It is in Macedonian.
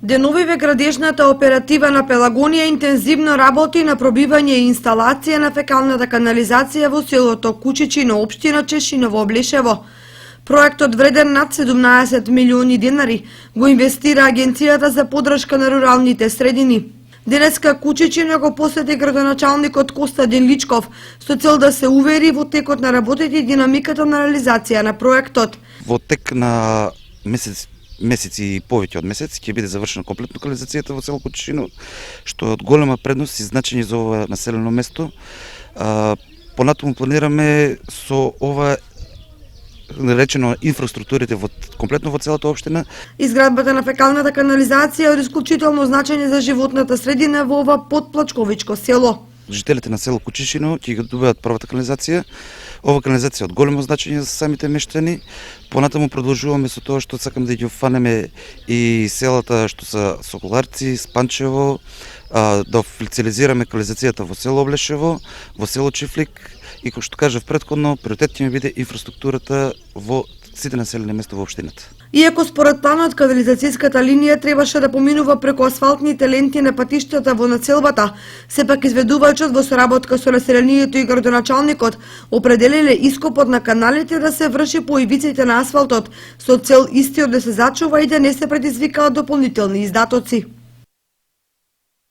Деновиве градежната оператива на Пелагонија интензивно работи на пробивање и инсталација на фекалната канализација во селото Кучичино, општина Чешиново, Облешево. Проектот вреден над 17 милиони денари го инвестира Агенцијата за поддршка на руралните средини. Денеска Кучичино го посети градоначалникот Костадин Личков со цел да се увери во текот на работите и динамиката на реализација на проектот. Во тек на месеци и повеќе од месец ќе биде завршена комплетно канализацијата во село Кучичино, што е од голема предност и значење за ова населено место. Понатаму планираме со ова наречено инфраструктурите комплетно во целата општина. Изградбата на фекалната канализација е од исклучително значење за животната средина во ова подплачковичко село. Жителите на село Кучичино ќе го добијат првата канализација. Ова канализација е од големо значење за самите мештани. Понатаму продолжуваме со тоа што сакам да ги офанеме и селата што се Соколарци, Спанчево, да официализираме канализацијата во село Облешево, во село Чифлик и како што кажав претходно, приоритет ќе ми биде инфраструктурата во сите населени места во општината. Иако според планот канализацијската линија требаше да поминува преку асфалтните ленти на патиштата во населбата, сепак изведувачот во соработка со населението и градоначалникот определиле ископот на каналите да се врши по ивиците на асфалтот со цел истиот да се зачува и да не се предизвикаат дополнителни издатоци.